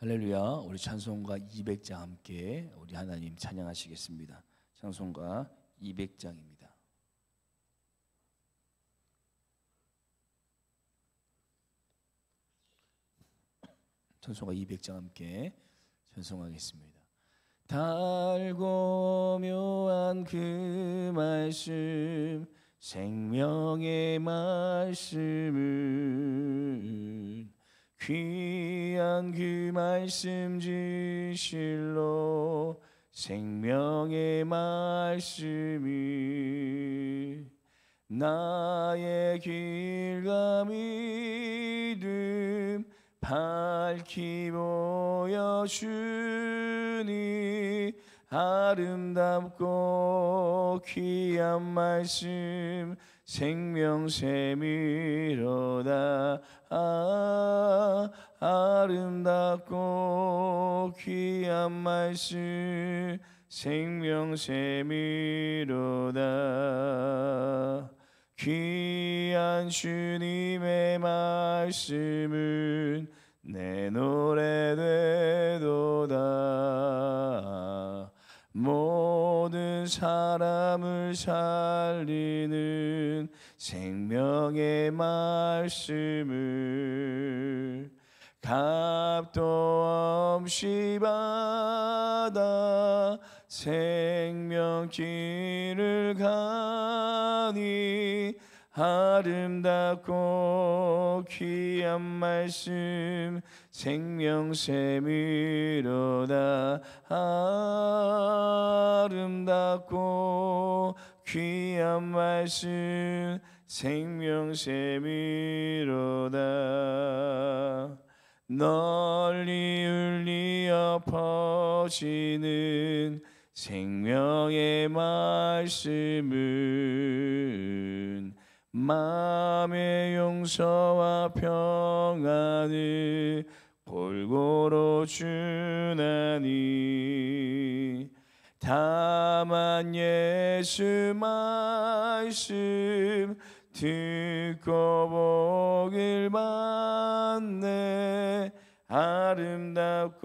할렐루야. 우리 찬송가 200장 함께 우리 하나님 찬양하시겠습니다. 찬송가 200장입니다. 찬송가 200장 함께 찬송하겠습니다. 달고 묘한 그 말씀, 생명의 말씀은 귀한 그 말씀 진실로, 생명의 말씀이 나의 길과 믿음 밝히 보여주니, 아름답고 귀한 말씀 생명샘이로다. 아름답고 귀한 말씀 생명샘이로다. 귀한 주님의 말씀은 내 노래 되도다. 모든 사람을 살리는 생명의 말씀을 값도 없이 받아 생명길을 가니, 아름답고 귀한 말씀 생명샘이로다. 아름답고 귀한 말씀 생명샘이로다. 널리 울리어 퍼지는 생명의 말씀은 마음의 용서와 평안을 골고루 주나니, 다만 예수 말씀 듣고 복을 받네. 아름답고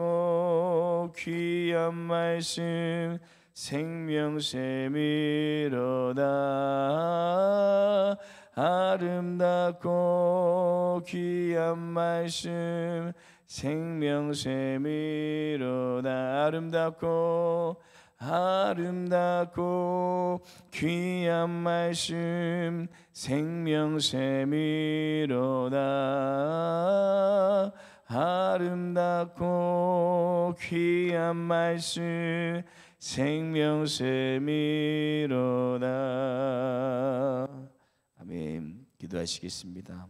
귀한 말씀 생명샘이로다. 아름답고 귀한 말씀 생명샘이로다. 아름답고 귀한 말씀 생명샘이로다. 아름답고 귀한 말씀 생명샘이로다. 아멘. 기도하시겠습니다.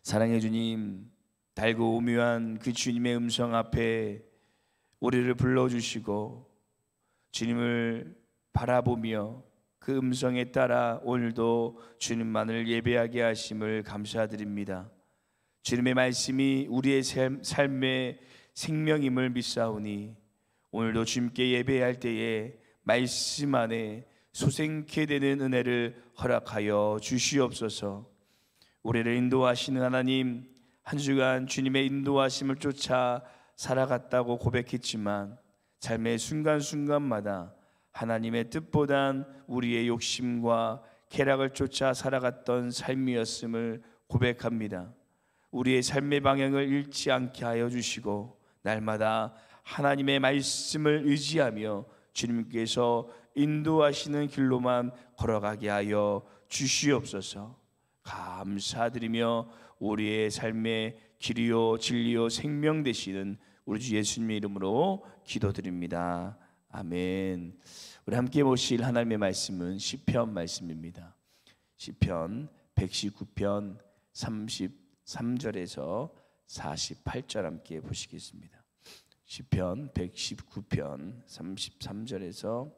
사랑해 주님, 달고 오묘한 그 주님의 음성 앞에 우리를 불러주시고 주님을 바라보며 그 음성에 따라 오늘도 주님만을 예배하게 하심을 감사드립니다. 주님의 말씀이 우리의 삶의 생명임을 믿사오니, 오늘도 주님께 예배할 때에 말씀 안에 소생케 되는 은혜를 허락하여 주시옵소서. 우리를 인도하시는 하나님, 한 주간 주님의 인도하심을 쫓아 살아갔다고 고백했지만 삶의 순간순간마다 하나님의 뜻보단 우리의 욕심과 쾌락을 쫓아 살아갔던 삶이었음을 고백합니다. 우리의 삶의 방향을 잃지 않게 하여 주시고, 날마다 하나님의 말씀을 의지하며 주님께서 인도하시는 길로만 걸어가게 하여 주시옵소서. 감사드리며 우리의 삶의 길이요 진리요 생명 되시는 우리 주 예수님의 이름으로 기도드립니다. 아멘. 우리 함께 보실 하나님의 말씀은 시편 말씀입니다. 시편 119편 33절에서 48절 함께 보시겠습니다. 시편 119편 33절에서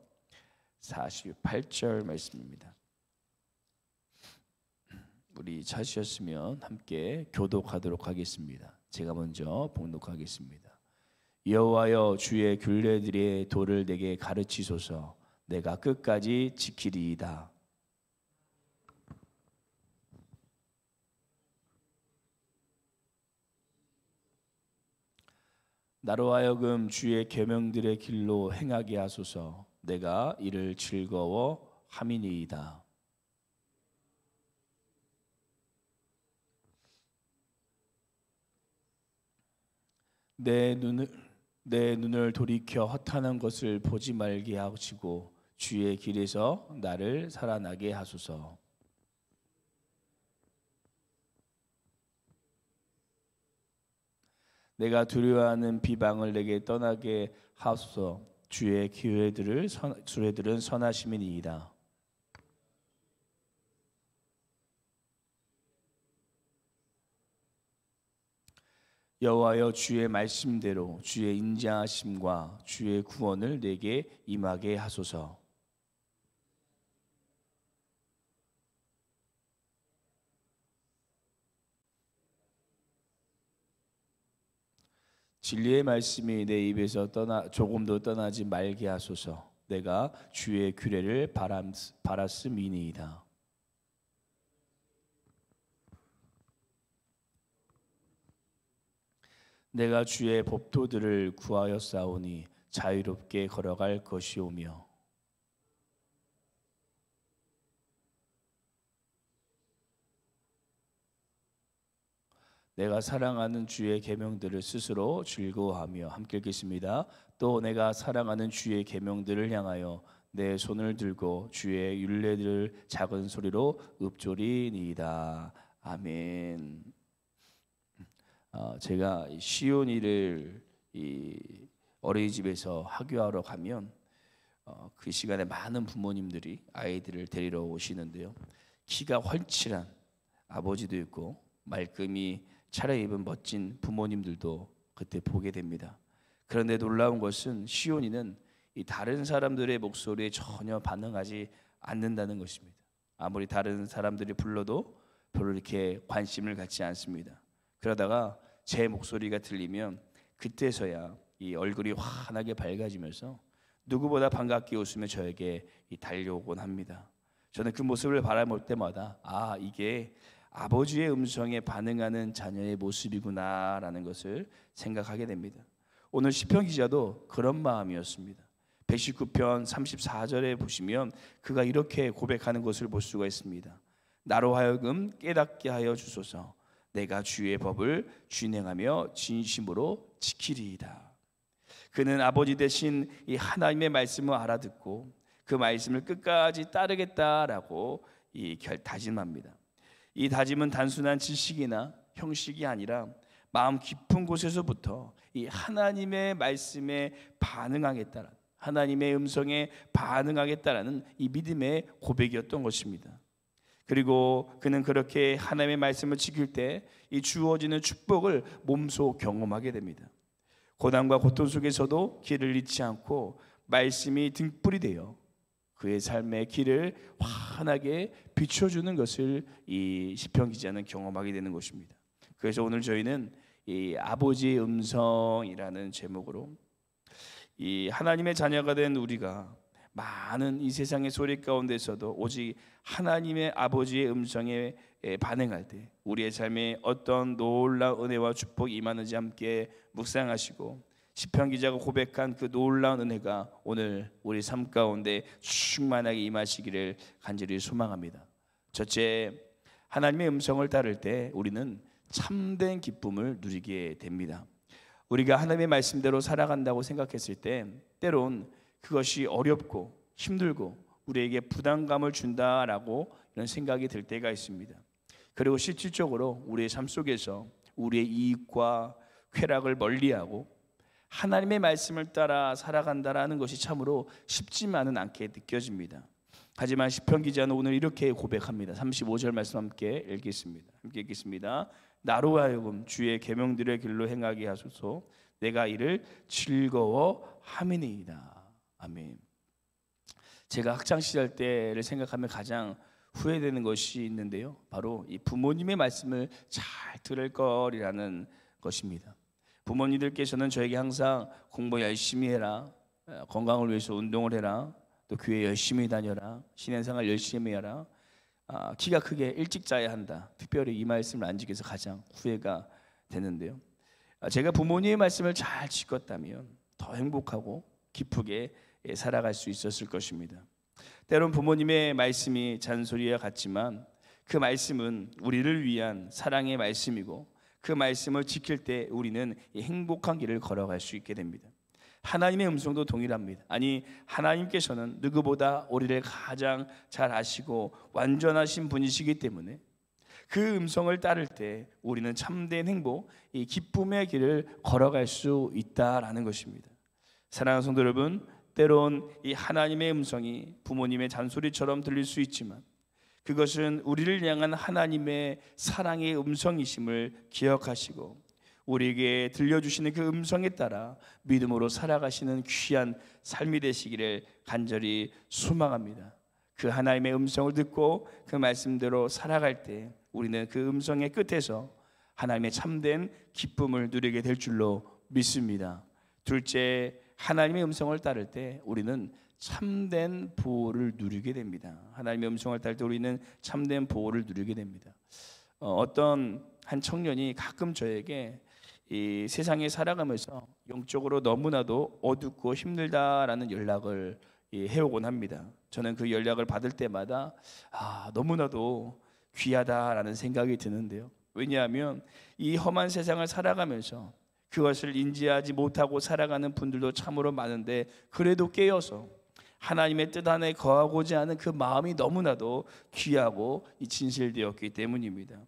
48절 말씀입니다. 우리 찾으셨으면 함께 교독하도록 하겠습니다. 제가 먼저 봉독하겠습니다. 여호와여, 주의 굴레들의 도를 내게 가르치소서. 내가 끝까지 지키리이다. 나로 하여금 주의 계명들의 길로 행하게 하소서. 내가 이를 즐거워함이니이다. 내 눈을 돌이켜 허탄한 것을 보지 말게 하시고 주의 길에서 나를 살아나게 하소서. 내가 두려워하는 비방을 내게 떠나게 하소서. 주의 규례들은 선하심이니이다. 여호와여, 주의 말씀대로 주의 인자하심과 주의 구원을 내게 임하게 하소서. 진리의 말씀이 내 입에서 조금도 떠나지 말게 하소서. 내가 주의 규례를 바랐음이니이다. 내가 주의 법도들을 구하여 싸우니 자유롭게 걸어갈 것이오며 내가 사랑하는 주의 계명들을 스스로 즐거워하며. 함께 읽겠습니다. 또 내가 사랑하는 주의 계명들을 향하여 내 손을 들고 주의 율례들을 작은 소리로 읊조리니이다. 아멘. 제가 시온이를 어린이집에서 학교하러 가면 그 시간에 많은 부모님들이 아이들을 데리러 오시는데요. 키가 훤칠한 아버지도 있고 말끔히 차려입은 멋진 부모님들도 그때 보게 됩니다. 그런데 놀라운 것은 시온이는 이 다른 사람들의 목소리에 전혀 반응하지 않는다는 것입니다. 아무리 다른 사람들이 불러도 별로 이렇게 관심을 갖지 않습니다. 그러다가 제 목소리가 들리면 그때서야 이 얼굴이 환하게 밝아지면서 누구보다 반갑게 웃으며 저에게 달려오곤 합니다. 저는 그 모습을 바라볼 때마다 이게 아버지의 음성에 반응하는 자녀의 모습이구나라는 것을 생각하게 됩니다. 오늘 시편 기자도 그런 마음이었습니다. 119편 34절에 보시면 그가 이렇게 고백하는 것을 볼 수가 있습니다. 나로 하여금 깨닫게 하여 주소서. 내가 주의 법을 준행하며 진심으로 지키리이다. 그는 아버지 대신 이 하나님의 말씀을 알아듣고 그 말씀을 끝까지 따르겠다라고 다짐합니다. 이 다짐은 단순한 지식이나 형식이 아니라 마음 깊은 곳에서부터 이 하나님의 말씀에 반응하겠다는, 하나님의 음성에 반응하겠다라는 이 믿음의 고백이었던 것입니다. 그리고 그는 그렇게 하나님의 말씀을 지킬 때 이 주어지는 축복을 몸소 경험하게 됩니다. 고난과 고통 속에서도 길을 잃지 않고 말씀이 등불이 되어 그의 삶의 길을 환하게 비춰주는 것을 이 시편 기자는 경험하게 되는 것입니다. 그래서 오늘 저희는 이 아버지의 음성이라는 제목으로 이 하나님의 자녀가 된 우리가 많은 이 세상의 소리 가운데서도 오직 하나님의 아버지의 음성에 반응할 때 우리의 삶에 어떤 놀라운 은혜와 축복이 임하는지 함께 묵상하시고 시편 기자가 고백한 그 놀라운 은혜가 오늘 우리 삶 가운데 충만하게 임하시기를 간절히 소망합니다. 첫째, 하나님의 음성을 따를 때 우리는 참된 기쁨을 누리게 됩니다. 우리가 하나님의 말씀대로 살아간다고 생각했을 때 때론 그것이 어렵고 힘들고 우리에게 부담감을 준다라고 이런 생각이 들 때가 있습니다. 그리고 실질적으로 우리의 삶 속에서 우리의 이익과 쾌락을 멀리하고 하나님의 말씀을 따라 살아간다라는 것이 참으로 쉽지만은 않게 느껴집니다. 하지만 시편 기자는 오늘 이렇게 고백합니다. 35절 말씀 함께 읽겠습니다. 함께 읽겠습니다. 나로 하여금 주의 계명들의 길로 행하게 하소서. 내가 이를 즐거워함이니이다. 아멘. 제가 학창 시절 때를 생각하면 가장 후회되는 것이 있는데요. 바로 이 부모님의 말씀을 잘 들을 거리라는 것입니다. 부모님들께서는 저에게 항상 공부 열심히 해라, 건강을 위해서 운동을 해라, 또 교회 열심히 다녀라, 신앙생활 열심히 해라, 키가 크게 일찍 자야 한다. 특별히 이 말씀을 안 지켜서 가장 후회가 되는데요. 제가 부모님의 말씀을 잘 지켰다면 더 행복하고 기쁘게 살아갈 수 있었을 것입니다. 때론 부모님의 말씀이 잔소리와 같지만 그 말씀은 우리를 위한 사랑의 말씀이고 그 말씀을 지킬 때 우리는 행복한 길을 걸어갈 수 있게 됩니다. 하나님의 음성도 동일합니다. 아니, 하나님께서는 누구보다 우리를 가장 잘 아시고 완전하신 분이시기 때문에 그 음성을 따를 때 우리는 참된 행복, 이 기쁨의 길을 걸어갈 수 있다라는 것입니다. 사랑하는 성도 여러분, 때론 이 하나님의 음성이 부모님의 잔소리처럼 들릴 수 있지만 그것은 우리를 향한 하나님의 사랑의 음성이심을 기억하시고 우리에게 들려주시는 그 음성에 따라 믿음으로 살아가시는 귀한 삶이 되시기를 간절히 소망합니다. 그 하나님의 음성을 듣고 그 말씀대로 살아갈 때 우리는 그 음성의 끝에서 하나님의 참된 기쁨을 누리게 될 줄로 믿습니다. 둘째, 하나님의 음성을 따를 때 우리는 참된 보호를 누리게 됩니다. 하나님의 음성을 따를 때 우리는 참된 보호를 누리게 됩니다. 어떤 한 청년이 가끔 저에게 이 세상에 살아가면서 영적으로 너무나도 어둡고 힘들다라는 연락을 해오곤 합니다. 저는 그 연락을 받을 때마다 너무나도 귀하다라는 생각이 드는데요. 왜냐하면 이 험한 세상을 살아가면서 그것을 인지하지 못하고 살아가는 분들도 참으로 많은데 그래도 깨어서 하나님의 뜻 안에 거하고자 하는 그 마음이 너무나도 귀하고 진실되었기 때문입니다.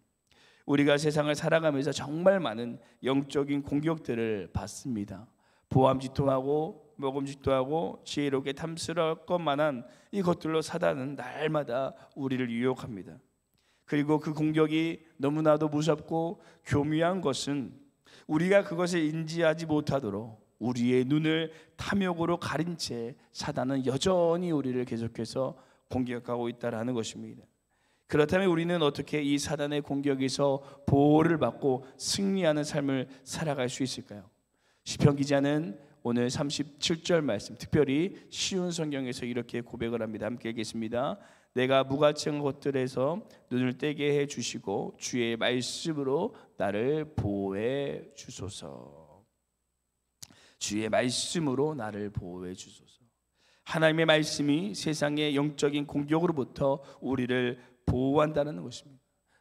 우리가 세상을 살아가면서 정말 많은 영적인 공격들을 받습니다. 보암짓도 하고 먹음직도 하고 지혜롭게 탐스러울 것만한 이것들로 사단은 날마다 우리를 유혹합니다. 그리고 그 공격이 너무나도 무섭고 교묘한 것은 우리가 그것을 인지하지 못하도록 우리의 눈을 탐욕으로 가린 채 사단은 여전히 우리를 계속해서 공격하고 있다는 것입니다. 그렇다면 우리는 어떻게 이 사단의 공격에서 보호를 받고 승리하는 삶을 살아갈 수 있을까요? 시편 기자는 오늘 37절 말씀, 특별히 쉬운 성경에서 이렇게 고백을 합니다. 함께 읽겠습니다. 내가 무가치한 것들에서 눈을 떼게 해주시고 주의 말씀으로 나를 보호해 주소서. 주의 말씀으로 나를 보호해 주소서. 하나님의 말씀이 세상의 영적인 공격으로부터 우리를 보호한다는 것입니다.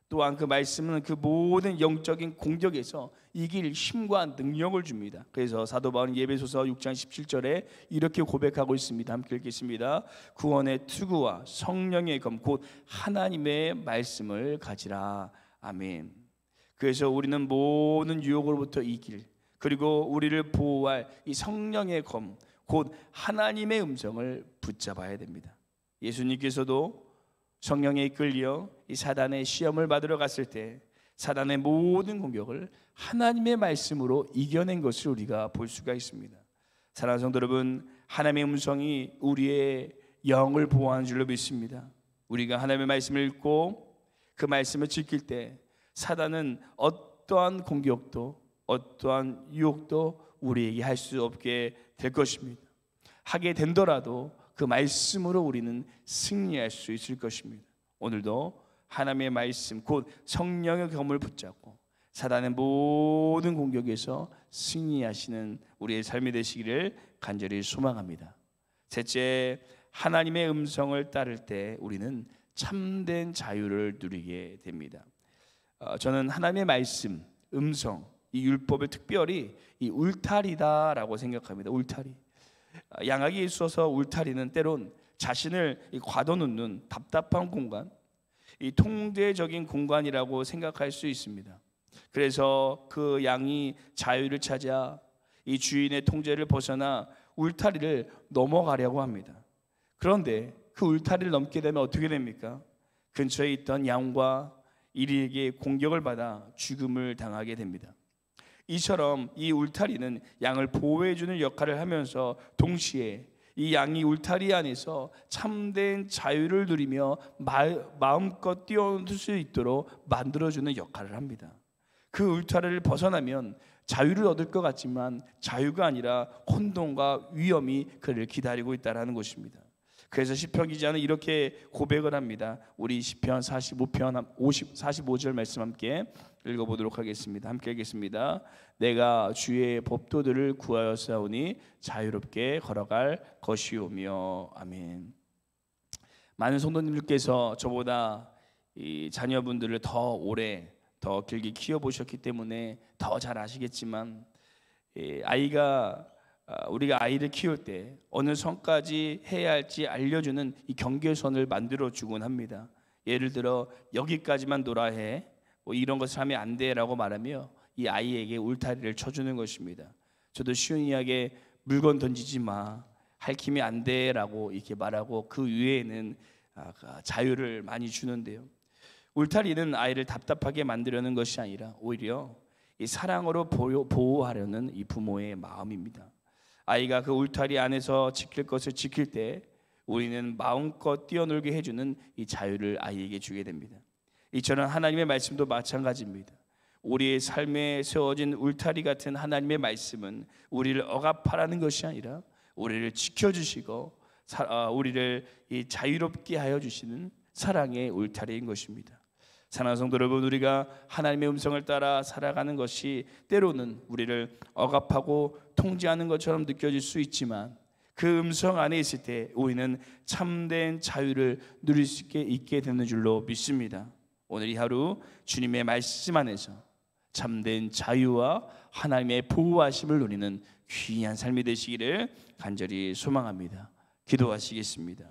또한 그 말씀은 그 모든 영적인 공격에서 이길 힘과 능력을 줍니다. 그래서 사도 바울은 예배소서 6장 17절에 이렇게 고백하고 있습니다. 함께 읽겠습니다. 구원의 투구와 성령의 검 곧 하나님의 말씀을 가지라. 아멘. 그래서 우리는 모든 유혹으로부터 이길, 그리고 우리를 보호할 이 성령의 검 곧 하나님의 음성을 붙잡아야 됩니다. 예수님께서도 성령에 이끌려 이 사단의 시험을 받으러 갔을 때 사단의 모든 공격을 하나님의 말씀으로 이겨낸 것을 우리가 볼 수가 있습니다. 사랑하는 성도 여러분, 하나님의 음성이 우리의 영을 보호하는 줄로 믿습니다. 우리가 하나님의 말씀을 읽고 그 말씀을 지킬 때 사단은 어떠한 공격도 어떠한 유혹도 우리에게 할 수 없게 될 것입니다. 하게 된더라도 그 말씀으로 우리는 승리할 수 있을 것입니다. 오늘도 하나님의 말씀 곧 성령의 검을 붙잡고 사단의 모든 공격에서 승리하시는 우리의 삶이 되시기를 간절히 소망합니다. 셋째, 하나님의 음성을 따를 때 우리는 참된 자유를 누리게 됩니다. 저는 하나님의 말씀, 음성, 이 율법을 특별히 이 울타리다라고 생각합니다. 울타리. 양악에 있어서 울타리는 때론 자신을 가둬놓는 답답한 공간, 이 통제적인 공간이라고 생각할 수 있습니다. 그래서 그 양이 자유를 찾아 이 주인의 통제를 벗어나 울타리를 넘어가려고 합니다. 그런데 그 울타리를 넘게 되면 어떻게 됩니까? 근처에 있던 양과 이리에게 공격을 받아 죽음을 당하게 됩니다. 이처럼 이 울타리는 양을 보호해주는 역할을 하면서 동시에 이 양이 울타리 안에서 참된 자유를 누리며 마음껏 뛰어놀 수 있도록 만들어주는 역할을 합니다. 그 울타리를 벗어나면 자유를 얻을 것 같지만 자유가 아니라 혼돈과 위험이 그를 기다리고 있다는 것입니다. 그래서 시편 기자는 이렇게 고백을 합니다. 우리 시편 45편 45절 말씀 함께 읽어보도록 하겠습니다. 함께 읽겠습니다. 내가 주의 법도들을 구하였사오니 자유롭게 걸어갈 것이오며. 아멘. 많은 성도님들께서 저보다 이 자녀분들을 더 오래 더 길게 키워보셨기 때문에 더 잘 아시겠지만, 우리가 아이를 키울 때 어느 선까지 해야 할지 알려주는 이 경계선을 만들어 주곤 합니다. 예를 들어 여기까지만 놀아 해, 뭐 이런 것을 하면 안 돼라고 말하며 이 아이에게 울타리를 쳐주는 것입니다. 저도 쉬운 이야기에 물건 던지지 마, 핥히면 안 돼라고 이렇게 말하고 그 위에는 자유를 많이 주는데요. 울타리는 아이를 답답하게 만들려는 것이 아니라 오히려 이 사랑으로 보호하려는 이 부모의 마음입니다. 아이가 그 울타리 안에서 지킬 것을 지킬 때 우리는 마음껏 뛰어놀게 해주는 이 자유를 아이에게 주게 됩니다. 이처럼 하나님의 말씀도 마찬가지입니다. 우리의 삶에 세워진 울타리 같은 하나님의 말씀은 우리를 억압하라는 것이 아니라 우리를 지켜주시고 우리를 자유롭게 하여 주시는 사랑의 울타리인 것입니다. 사랑하는 성도 여러분, 우리가 하나님의 음성을 따라 살아가는 것이 때로는 우리를 억압하고 통제하는 것처럼 느껴질 수 있지만, 그 음성 안에 있을 때 우리는 참된 자유를 누릴 수 있게 되는 줄로 믿습니다. 오늘 이 하루 주님의 말씀 안에서 참된 자유와 하나님의 보호하심을 누리는 귀한 삶이 되시기를 간절히 소망합니다. 기도하시겠습니다.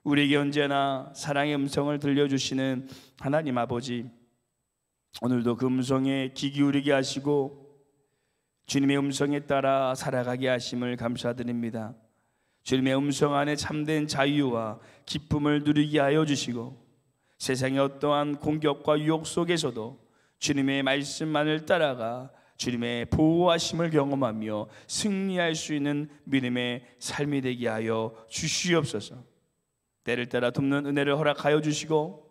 우리에게 언제나 사랑의 음성을 들려주시는 하나님 아버지, 오늘도 그 음성에 귀 기울이게 하시고 주님의 음성에 따라 살아가게 하심을 감사드립니다. 주님의 음성 안에 참된 자유와 기쁨을 누리게 하여 주시고, 세상의 어떠한 공격과 유혹 속에서도 주님의 말씀만을 따라가 주님의 보호하심을 경험하며 승리할 수 있는 믿음의 삶이 되게 하여 주시옵소서. 때를 따라 돕는 은혜를 허락하여 주시고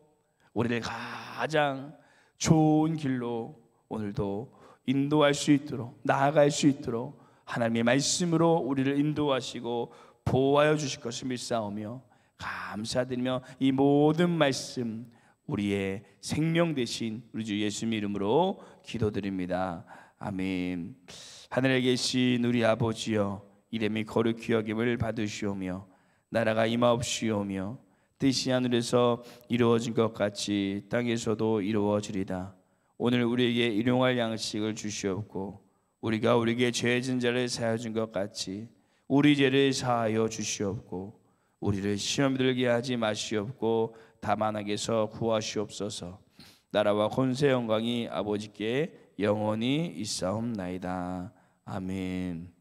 우리를 가장 좋은 길로 오늘도 인도할 수 있도록, 나아갈 수 있도록 하나님의 말씀으로 우리를 인도하시고 보호하여 주실 것을 믿사오며 감사드리며 이 모든 말씀 우리의 생명 되신 우리 주 예수님 이름으로 기도드립니다. 아멘. 하늘에 계신 우리 아버지여, 이름이 거룩히 여김을 받으시오며 나라가 임하옵시오며 뜻이 하늘에서 이루어진 것 같이 땅에서도 이루어지리다. 오늘 우리에게 일용할 양식을 주시옵고 우리가 우리에게 죄 진 자를 사하여 준 것 같이 우리 죄를 사하여 주시옵고 우리를 시험에 들게 하지 마시옵고 다만 악에서 구하시옵소서. 나라와 권세 영광이 아버지께 영원히 있사옵나이다. 아멘.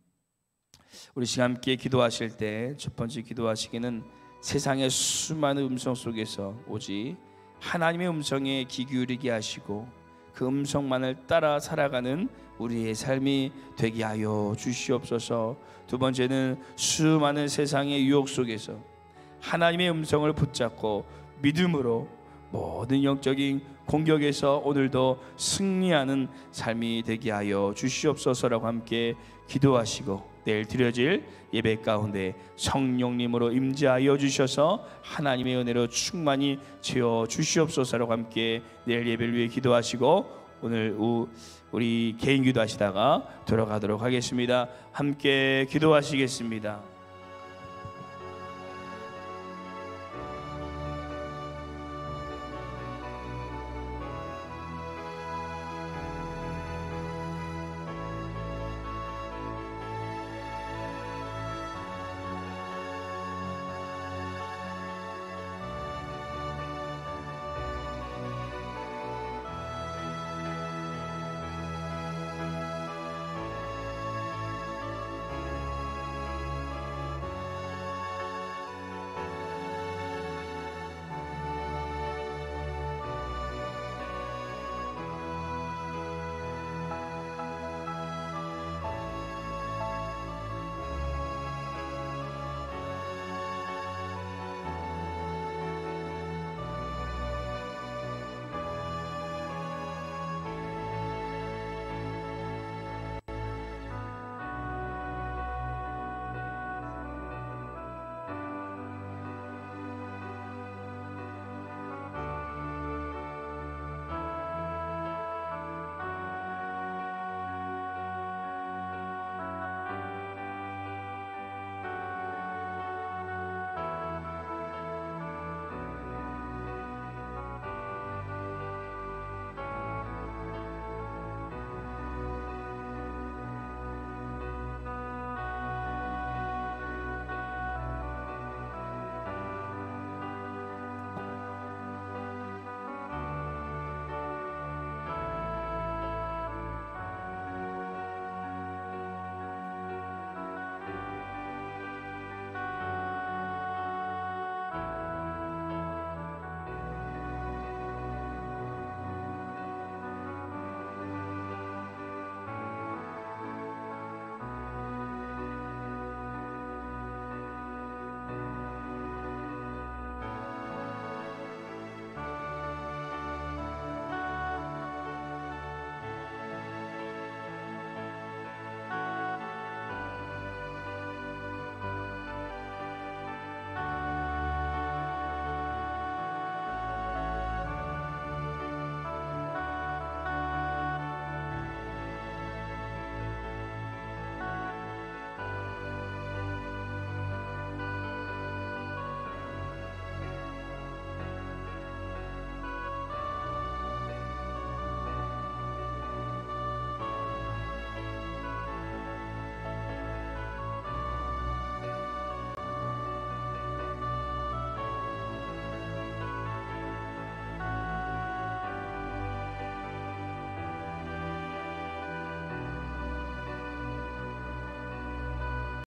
우리 시간 함께 기도하실 때 첫 번째 기도하시기는 세상의 수많은 음성 속에서 오직 하나님의 음성에 귀 기울이게 하시고 그 음성만을 따라 살아가는 우리의 삶이 되게 하여 주시옵소서. 두 번째는 수많은 세상의 유혹 속에서 하나님의 음성을 붙잡고 믿음으로 모든 영적인 공격에서 오늘도 승리하는 삶이 되게 하여 주시옵소서라고 함께 기도하시고, 내일 드려질 예배 가운데 성령님으로 임재하여 주셔서 하나님의 은혜로 충만히 채워 주시옵소서라고 함께 내일 예배를 위해 기도하시고, 오늘 우리 개인 기도하시다가 돌아가도록 하겠습니다. 함께 기도하시겠습니다.